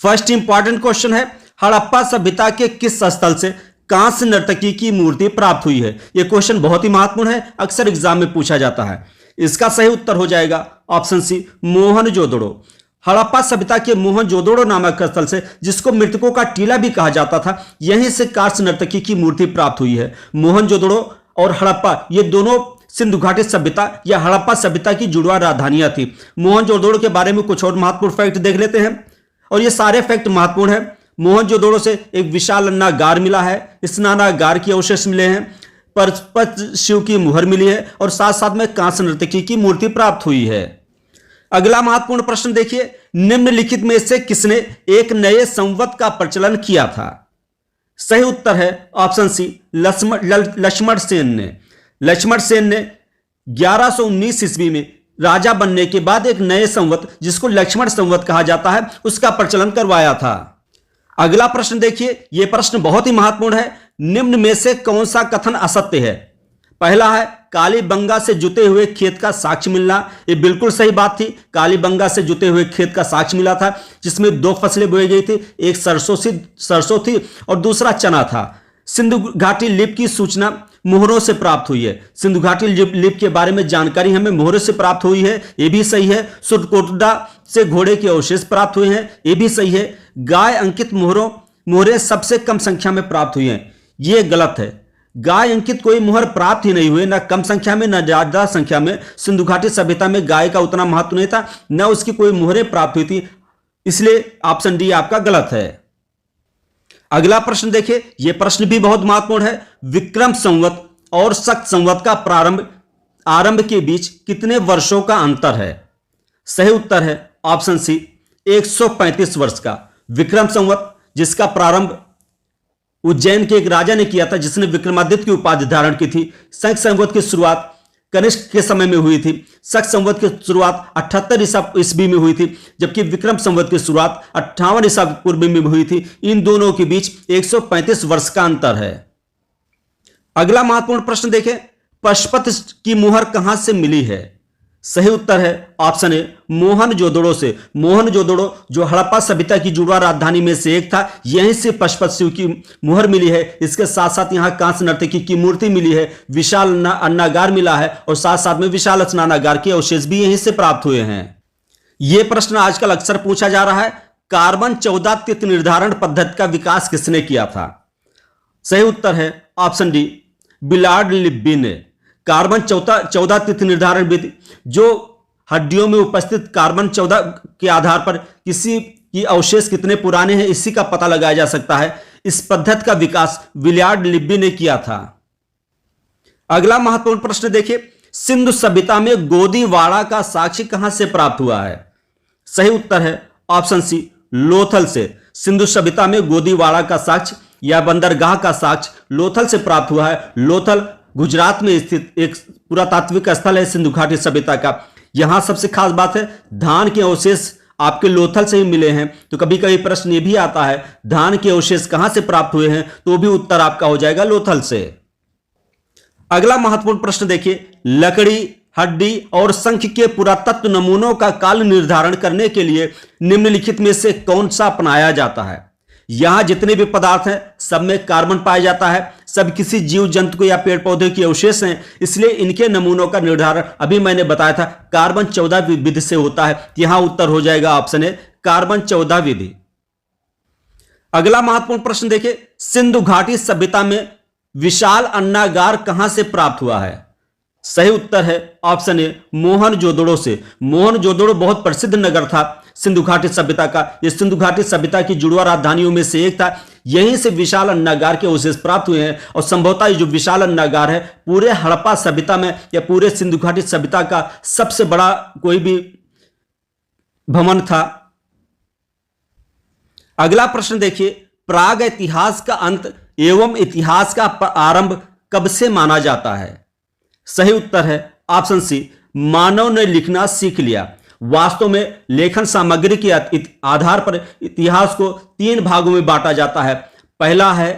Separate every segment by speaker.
Speaker 1: First important question है, हड़प्पा सभ्यता के किस स्थल से कांस्य नर्तकी की मूर्ति प्राप्त हुई है? यह क्वेश्चन बहुत ही महत्वपूर्ण है, अक्सर एग्जाम में पूछा जाता है। इसका सही उत्तर हो जाएगा ऑप्शन सी, मोहनजोदड़ो। हड़प्पा सभ्यता के मोहनजोदड़ो नामक स्थल से, जिसको मृतकों का टीला भी कहा जाता था, यहीं से कांस्य नर्तकी की मूर्ति प्राप्त हुई है। मोहनजोदड़ो और हड़प्पा ये दोनों सिंधु घाटी सभ्यता या हड़प्पा सभ्यता की जुड़वा राजधानियां थी। मोहनजोदड़ो के बारे में कुछ और महत्वपूर्ण फैक्ट देख लेते हैं, और ये सारे फैक्ट महत्वपूर्ण है। मोहनजोदड़ो से एक विशाल अन्नागार मिला है, स्नानागार के अवशेष मिले हैं, परपत शिव की मुहर मिली है, और साथ साथ में कांस्य नर्तकी की मूर्ति प्राप्त हुई है। अगला महत्वपूर्ण प्रश्न देखिए, निम्नलिखित में से किसने एक नए संवत का प्रचलन किया था? सही उत्तर है ऑप्शन सी, लक्ष्मण सेन ने। लक्ष्मण सेन ने 1119 ईस्वी में राजा बनने के बाद एक नए संवत, जिसको लक्ष्मण संवत कहा जाता है, उसका प्रचलन करवाया था। अगला प्रश्न देखिए, यह प्रश्न बहुत ही महत्वपूर्ण है। निम्न में से कौन सा कथन असत्य है? पहला है, कालीबंगा से जुते हुए खेत का साक्ष्य मिलना। यह बिल्कुल सही बात थी। कालीबंगा से जुते हुए खेत का साक्ष्य मिला था, जिसमें 2 फसलें बोई गई थी, एक सरसों थी और दूसरा चना था। सिंधु घाटी लिपि की सूचना मोहरों से प्राप्त हुई है। सिंधु घाटी लिपि के बारे में जानकारी हमें मोहरों से प्राप्त हुई है, यह भी सही है। सुरकोटडा से घोड़े के अवशेष प्राप्त हुए हैं, यह भी सही है। गाय अंकित मोहरें सबसे कम संख्या में प्राप्त हुई हैं, यह गलत है। गाय अंकित कोई मोहर प्राप्त ही नहीं हुए, न कम संख्या में न ज्यादा संख्या में। सिंधु घाटी सभ्यता में गाय का उतना महत्व नहीं था, न उसकी कोई मोहरें प्राप्त हुई थी, इसलिए ऑप्शन डी आपका गलत है। अगला प्रश्न देखिए, यह प्रश्न भी बहुत महत्वपूर्ण है। विक्रम संवत और शक संवत का आरंभ के बीच कितने वर्षों का अंतर है? सही उत्तर है ऑप्शन सी, 135 वर्ष का। विक्रम संवत, जिसका प्रारंभ उज्जैन के एक राजा ने किया था, जिसने विक्रमादित्य की उपाधि धारण की थी। शक संवत की शुरुआत कनिष्क के समय में हुई थी। शक संवत की शुरुआत 78 ईस्वी में हुई थी, जबकि विक्रम संवत की शुरुआत 58 ईसा पूर्व में हुई थी। इन दोनों के बीच 135 वर्ष का अंतर है। अगला महत्वपूर्ण प्रश्न देखें, पशुपत की मुहर कहां से मिली है? सही उत्तर है ऑप्शन ए, मोहनजोदड़ो से। मोहनजोदड़ो जो हड़प्पा सभ्यता की जुड़वा राजधानी में से एक था, यहीं से पशुपत शिव की मुहर मिली है। इसके साथ साथ यहां कांस्य नर्तकी की मूर्ति मिली है, विशाल अन्नागार मिला है, और साथ साथ में विशाल स्नानागार के अवशेष भी यहीं से प्राप्त हुए हैं। यह प्रश्न आजकल अक्सर पूछा जा रहा है, कार्बन 14 तिथि निर्धारण पद्धति का विकास किसने किया था? सही उत्तर है ऑप्शन डी, बिलार्ड लिब्बी ने। कार्बन 14 तिथि निर्धारण विधि, जो हड्डियों में उपस्थित कार्बन 14 के आधार पर किसी की अवशेष कितने पुराने हैं, इसी का पता लगाया जा सकता है। इस पद्धति का विकास बिलार्ड लिब्बी ने किया था। अगला महत्वपूर्ण प्रश्न देखिए, सिंधु सभ्यता में गोदीवाड़ा का साक्ष्य कहां से प्राप्त हुआ है? सही उत्तर है ऑप्शन सी, लोथल से। सिंधु सभ्यता में गोदीवाड़ा का साक्ष्य या बंदरगाह का साक्ष्य लोथल से प्राप्त हुआ है। लोथल गुजरात में स्थित एक पुरातात्विक स्थल है सिंधु घाटी सभ्यता का। यहां सबसे खास बात है, धान के अवशेष आपके लोथल से ही मिले हैं। तो कभी कभी प्रश्न ये भी आता है, धान के अवशेष कहां से प्राप्त हुए हैं, तो भी उत्तर आपका हो जाएगा लोथल से। अगला महत्वपूर्ण प्रश्न देखिए, लकड़ी, हड्डी और शंख के पुरातत्व नमूनों का काल निर्धारण करने के लिए निम्नलिखित में से कौन सा अपनाया जाता है? यहां जितने भी पदार्थ हैं, सब में कार्बन पाया जाता है, सब किसी जीव जंतु या पेड़ पौधे के अवशेष हैं, इसलिए इनके नमूनों का निर्धारण अभी मैंने बताया था कार्बन 14 विधि से होता है। यहां उत्तर हो जाएगा ऑप्शन ए, कार्बन 14 विधि। अगला महत्वपूर्ण प्रश्न देखिए, सिंधु घाटी सभ्यता में विशाल अन्नागार कहां से प्राप्त हुआ है? सही उत्तर है ऑप्शन ए, मोहनजोदड़ो से। मोहनजोदड़ो बहुत प्रसिद्ध नगर था सिंधु घाटी सभ्यता का। यह सिंधु घाटी सभ्यता की जुड़वा राजधानियों में से एक था। यहीं से विशाल अन्नागार के अवशेष प्राप्त हुए हैं, और संभवतः जो विशाल अन्नागार है पूरे हड़प्पा सभ्यता में या पूरे सिंधु घाटी सभ्यता का सबसे बड़ा कोई भी भवन था। अगला प्रश्न देखिए, प्राग इतिहास का अंत एवं इतिहास का आरंभ कब से माना जाता है? सही उत्तर है ऑप्शन सी, मानव ने लिखना सीख लिया। वास्तव में लेखन सामग्री के आधार पर इतिहास को 3 भागों में बांटा जाता है। पहला है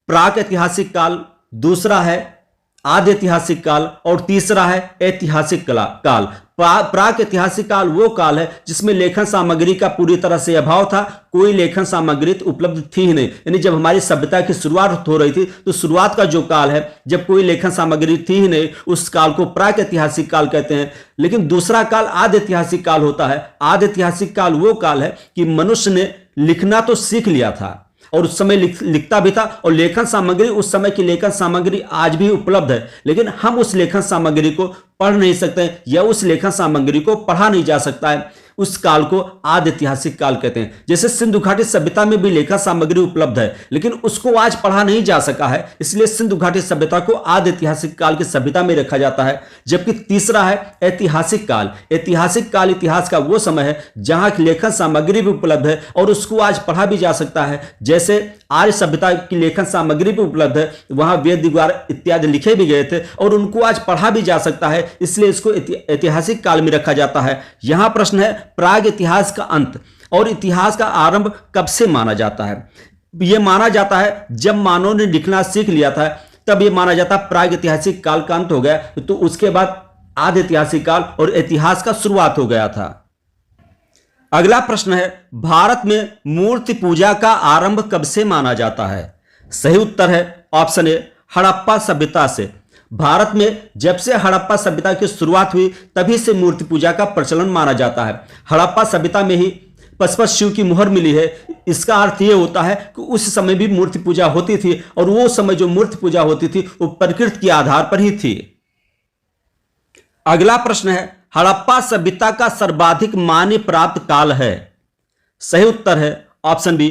Speaker 1: प्राक ऐतिहासिक काल, दूसरा है आदि ऐतिहासिक काल, और तीसरा है ऐतिहासिक काल। प्राक ऐतिहासिक काल वो काल है जिसमें लेखन सामग्री का पूरी तरह से अभाव था, कोई लेखन सामग्री उपलब्ध थी ही नहीं। यानी जब हमारी सभ्यता की शुरुआत हो रही थी तो शुरुआत का जो काल है जब कोई लेखन सामग्री थी ही नहीं, उस काल को प्राक ऐतिहासिक काल कहते हैं। लेकिन दूसरा काल आदि ऐतिहासिक काल होता है। आदि ऐतिहासिक काल वो काल है कि मनुष्य ने लिखना तो सीख लिया था और उस समय लिखता भी था, और लेखन सामग्री, उस समय की लेखन सामग्री आज भी उपलब्ध है, लेकिन हम उस लेखन सामग्री को पढ़ नहीं सकते या उस लेखन सामग्री को पढ़ा नहीं जा सकता है। उस काल को आदि ऐतिहासिक काल कहते हैं। जैसे सिंधु घाटी सभ्यता में भी लेखन सामग्री उपलब्ध है, लेकिन उसको आज पढ़ा नहीं जा सका है, इसलिए सिंधु घाटी सभ्यता को आदि ऐतिहासिक काल की सभ्यता में रखा जाता है। जबकि तीसरा है ऐतिहासिक काल। ऐतिहासिक काल इतिहास का वो समय है जहां लेखन सामग्री भी उपलब्ध है और उसको आज पढ़ा भी जा सकता है। जैसे आर्य सभ्यता की लेखन सामग्री भी उपलब्ध है, वहां वेद द्वार इत्यादि लिखे भी गए थे और उनको आज पढ़ा भी जा सकता है, इसलिए इसको ऐतिहासिक काल में रखा जाता है। यहां प्रश्न है प्राग इतिहास का अंत और इतिहास का आरंभ कब से माना जाता है? यह माना जाता है जब मानव ने लिखना सीख लिया था, तब यह माना जाता है प्राग ऐतिहासिक काल का अंत हो गया, तो उसके बाद आदि ऐतिहासिक काल और इतिहास का शुरुआत हो गया था। अगला प्रश्न है भारत में मूर्ति पूजा का आरंभ कब से माना जाता है? सही उत्तर है ऑप्शन ए हड़प्पा सभ्यता से। भारत में जब से हड़प्पा सभ्यता की शुरुआत हुई तभी से मूर्ति पूजा का प्रचलन माना जाता है। हड़प्पा सभ्यता में ही पशुपत शिव की मुहर मिली है। इसका अर्थ यह होता है कि उस समय भी मूर्ति पूजा होती थी और वो समय जो मूर्ति पूजा होती थी वो प्रकृति के आधार पर ही थी। अगला प्रश्न है हड़प्पा सभ्यता का सर्वाधिक मान्य प्राप्त काल है? सही उत्तर है ऑप्शन बी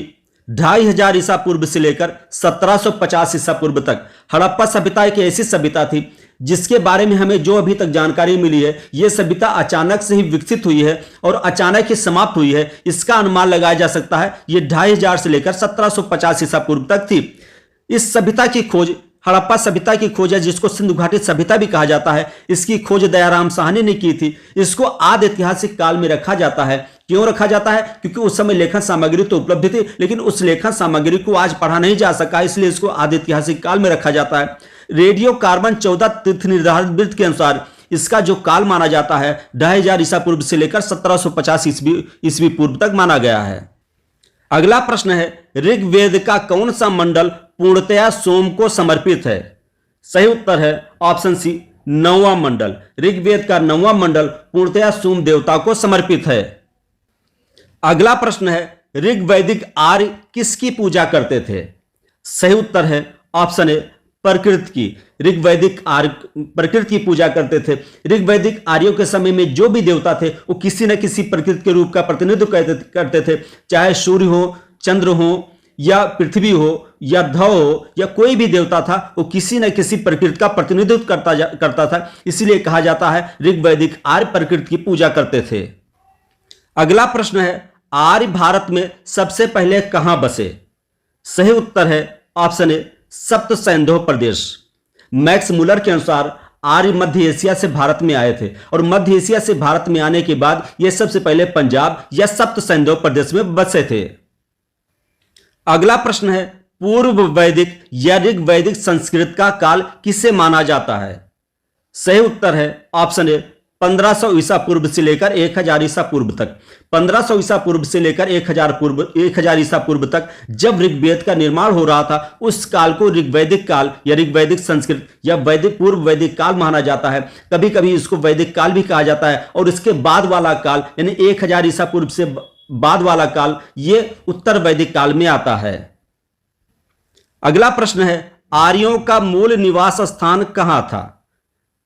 Speaker 1: 2500 ईसा पूर्व से लेकर 1750 ईसा पूर्व तक। हड़प्पा सभ्यता एक ऐसी सभ्यता थी जिसके बारे में हमें जो अभी तक जानकारी मिली है, यह सभ्यता अचानक से ही विकसित हुई है और अचानक ही समाप्त हुई है। इसका अनुमान लगाया जा सकता है यह 2500 से लेकर 1750 ईसा पूर्व तक थी। इस सभ्यता की खोज, हड़प्पा सभ्यता की खोज है जिसको सिंधु घाटी सभ्यता भी कहा जाता है, इसकी खोज दयाराम साहनी ने की थी। इसको आदि ऐतिहासिक काल में रखा जाता है। क्यों रखा जाता है? क्योंकि उस समय लेखन सामग्री तो उपलब्ध थी, लेकिन उस लेखन सामग्री को आज पढ़ा नहीं जा सका, इसलिए इसको आदि ऐतिहासिक काल में रखा जाता है। रेडियो कार्बन 14 तीर्थ निर्धारित वृत्त के अनुसार इसका जो काल माना जाता है 2500 ईसा पूर्व से लेकर 1750 ईस्वी पूर्व तक माना गया है। अगला प्रश्न है ऋग्वेद का कौन सा मंडल पूर्णतया सोम को समर्पित है? सही उत्तर है ऑप्शन सी 9वां मंडल। ऋग्वेद का 9वां मंडल पूर्णतया सोम देवता को समर्पित है। अगला प्रश्न है ऋग्वैदिक आर्य किसकी पूजा करते थे? सही उत्तर है ऑप्शन ए प्रकृति की। ऋग्वैदिक आर्य प्रकृति की पूजा करते थे। ऋग्वैदिक आर्यों के समय में जो भी देवता थे वो किसी न किसी प्रकृति के रूप का प्रतिनिधित्व करते थे, चाहे सूर्य हो, चंद्र हो या पृथ्वी हो या धव हो या कोई भी देवता था, वो किसी न किसी प्रकृति का प्रतिनिधित्व करता था। इसीलिए कहा जाता है ऋग्वैदिक आर्य प्रकृति की पूजा करते थे। अगला प्रश्न है आर्य भारत में सबसे पहले कहां बसे? सही उत्तर है ऑप्शन ए सप्त सैंधव प्रदेश। मैक्स मुलर के अनुसार आर्य मध्य एशिया से भारत में आए थे और मध्य एशिया से भारत में आने के बाद ये सबसे पहले पंजाब या सप्त सैंधव प्रदेश में बसे थे। अगला प्रश्न है पूर्व वैदिक या ऋग्वैदिक संस्कृत का काल किसे माना जाता है? सही उत्तर है ऑप्शन ए 1500 ईसा पूर्व से लेकर 1000 ईसा पूर्व तक। 1500 ईसा पूर्व से लेकर 1000 ईसा पूर्व तक जब ऋग्वेद का निर्माण हो रहा था, उस काल को ऋग्वैदिक काल या ऋग्वैदिक संस्कृत या वैदिक पूर्व वैदिक काल माना जाता है। कभी कभी इसको वैदिक काल भी कहा जाता है और इसके बाद वाला काल यानी 1000 ईसा पूर्व से बाद वाला काल ये उत्तर वैदिक काल में आता है। अगला प्रश्न है आर्यों का मूल निवास स्थान कहां था?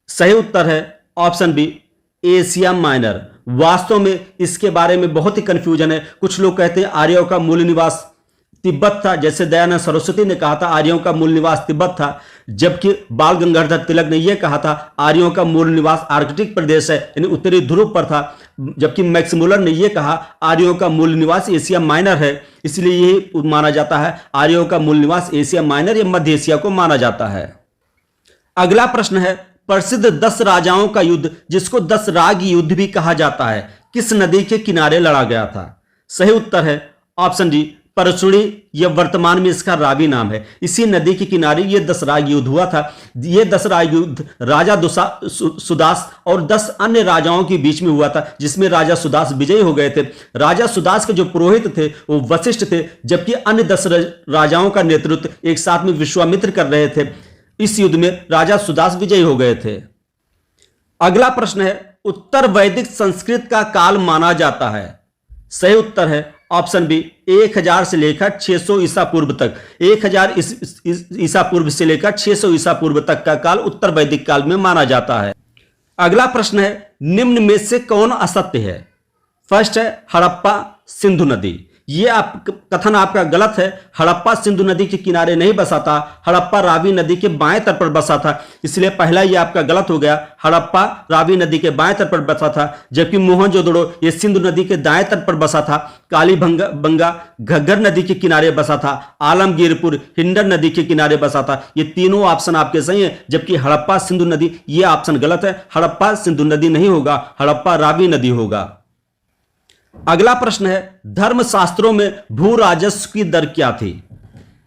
Speaker 1: सही उत्तर है ऑप्शन बी एशिया माइनर। वास्तव में इसके बारे में बहुत ही कंफ्यूजन है। कुछ लोग कहते हैं आर्यों का मूल निवास तिब्बत था, जैसे दयानंद सरस्वती ने कहा था आर्यों का मूल निवास तिब्बत था, जबकि बाल गंगाधर तिलक ने यह कहा था आर्यों का मूल निवास आर्कटिक प्रदेश है यानी उत्तरी ध्रुव पर था, जबकि मैक्स मुलर ने यह कहा आर्यों का मूल निवास एशिया माइनर है। इसलिए यही माना जाता है आर्यों का मूल निवास एशिया माइनर या मध्य एशिया को माना जाता है। अगला प्रश्न है प्रसिद्ध 10 राजाओं का युद्ध जिसको 10 राग युद्ध भी कहा जाता है किस नदी के किनारे लड़ा गया था? सही उत्तर है ऑप्शन डी परचुड़ी, यह वर्तमान में इसका रावी नाम है। इसी नदी के किनारे यह दसराज युद्ध हुआ था। यह दसराज युद्ध राजा सुदास और 10 अन्य राजाओं के बीच में हुआ था, जिसमें राजा सुदास विजयी हो गए थे। राजा सुदास के जो पुरोहित थे वो वशिष्ठ थे, जबकि अन्य 10 राजाओं का नेतृत्व एक साथ में विश्वामित्र कर रहे थे। इस युद्ध में राजा सुदास विजयी हो गए थे। अगला प्रश्न है, उत्तर वैदिक संस्कृत का काल माना जाता है। सही उत्तर है ऑप्शन बी 1000 से लेकर 600 ईसा पूर्व तक। 1000 ईसा पूर्व से लेकर 600 ईसा पूर्व तक का काल उत्तर वैदिक काल में माना जाता है। अगला प्रश्न है, निम्न में से कौन असत्य है? फर्स्ट है हड़प्पा सिंधु नदी। यह कथन आपका गलत है। हड़प्पा सिंधु नदी के किनारे नहीं बसा था, हड़प्पा रावी नदी के बाएं तट पर बसा था, इसलिए पहला यह आपका गलत हो गया। हड़प्पा रावी नदी के बाएं तट पर बसा था, जबकि मोहनजोदड़ो ये सिंधु नदी के दाएं तट पर बसा था। कालीबंगा घग्गर नदी के किनारे बसा था। आलमगीरपुर हिंडन नदी के किनारे बसा था। ये तीनों ऑप्शन आपके सही है, जबकि हड़प्पा सिंधु नदी ये ऑप्शन गलत है। हड़प्पा सिंधु नदी नहीं होगा, हड़प्पा रावी नदी होगा। अगला प्रश्न है, धर्मशास्त्रों में भू राजस्व की दर क्या थी?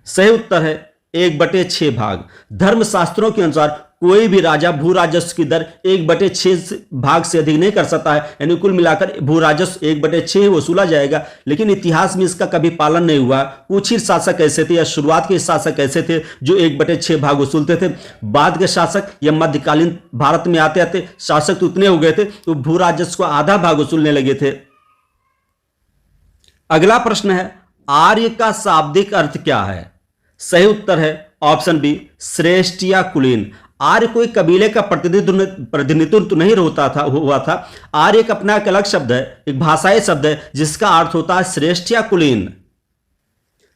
Speaker 1: सही उत्तर है 1/6 भाग। धर्मशास्त्रों के अनुसार कोई भी राजा भू राजस्व की दर 1/6 भाग से अधिक नहीं कर सकता है, यानी कुल मिलाकर भू राजस्व 1/6 ही वसूला जाएगा। लेकिन इतिहास में इसका कभी पालन नहीं हुआ। कुछ ही शासक ऐसे थे या शुरुआत के शासक ऐसे थे जो 1/6 भाग वसूलते थे। बाद के शासक या मध्यकालीन भारत में आते आते शासक तो उतने हो गए थे तो भू राजस्व को आधा भाग वसूलने लगे थे। अगला प्रश्न है, आर्य का शाब्दिक अर्थ क्या है? सही उत्तर है ऑप्शन बी श्रेष्ठ या कुलीन। आर्य कोई कबीले का प्रतिनिधित्व नहीं हुआ था। आर्य एक अपना एक अलग शब्द है, एक भाषाई शब्द है जिसका अर्थ होता है श्रेष्ठ या कुलीन।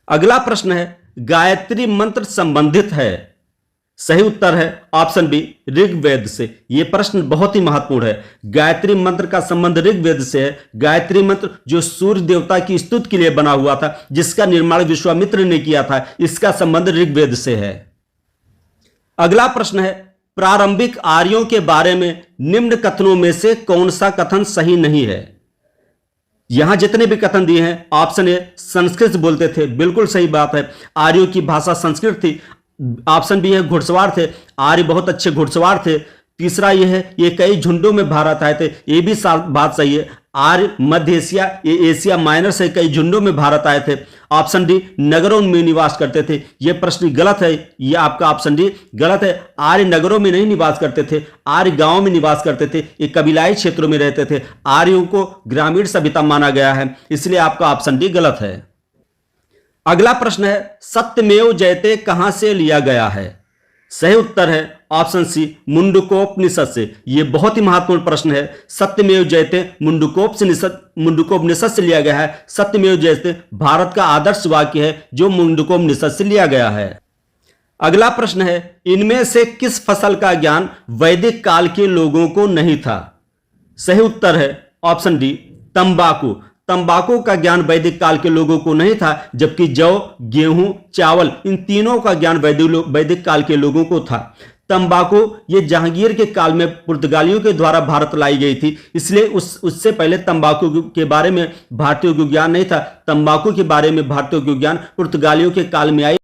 Speaker 1: अगला प्रश्न है, गायत्री मंत्र संबंधित है? सही उत्तर है ऑप्शन बी ऋग्वेद से। यह प्रश्न बहुत ही महत्वपूर्ण है। गायत्री मंत्र का संबंध ऋग्वेद से है। गायत्री मंत्र जो सूर्य देवता की स्तुति के लिए बना हुआ था, जिसका निर्माण विश्वामित्र ने किया था, इसका संबंध ऋग्वेद से है। अगला प्रश्न है, प्रारंभिक आर्यों के बारे में निम्न कथनों में से कौन सा कथन सही नहीं है? यहां जितने भी कथन दिए हैं, ऑप्शन ए संस्कृत बोलते थे, बिल्कुल सही बात है। आर्यों की भाषा संस्कृत थी। ऑप्शन बी है घुड़सवार थे, आर्य बहुत अच्छे घुड़सवार थे। तीसरा यह है ये कई झुंडों में भारत आए थे, ये भी बात सही है। आर्य मध्य एशिया ये एशिया माइनर से कई झुंडों में भारत आए थे। ऑप्शन डी नगरों में निवास करते थे, यह प्रश्न गलत है। यह आपका ऑप्शन डी गलत है। आर्य नगरों में नहीं निवास करते थे, आर्य गांवों में निवास करते थे, ये कबीलाई क्षेत्रों में रहते थे। आर्यों को ग्रामीण सभ्यता माना गया है, इसलिए आपका ऑप्शन डी गलत है। अगला प्रश्न है, सत्यमेव जयते कहां से लिया गया है? सही उत्तर है ऑप्शन सी मुंडकोपनिषद से। यह बहुत ही महत्वपूर्ण प्रश्न है। सत्यमेव जयते मुंडकोपनिषद से लिया गया है। सत्यमेव जयते भारत का आदर्श वाक्य है जो मुंडकोपनिषद से लिया गया है। अगला प्रश्न है, इनमें से किस फसल का ज्ञान वैदिक काल के लोगों को नहीं था? सही उत्तर है ऑप्शन डी तंबाकू। तंबाकू का ज्ञान वैदिक काल के लोगों को नहीं था, जबकि जौ, गेहूं, चावल इन तीनों का ज्ञान वैदिक काल के लोगों को था। तंबाकू ये जहांगीर के काल में पुर्तगालियों के द्वारा भारत लाई गई थी, इसलिए उससे पहले तंबाकू के बारे में भारतीयों को ज्ञान नहीं था। तंबाकू के बारे में भारतीयों को ज्ञान पुर्तगालियों के काल में आई।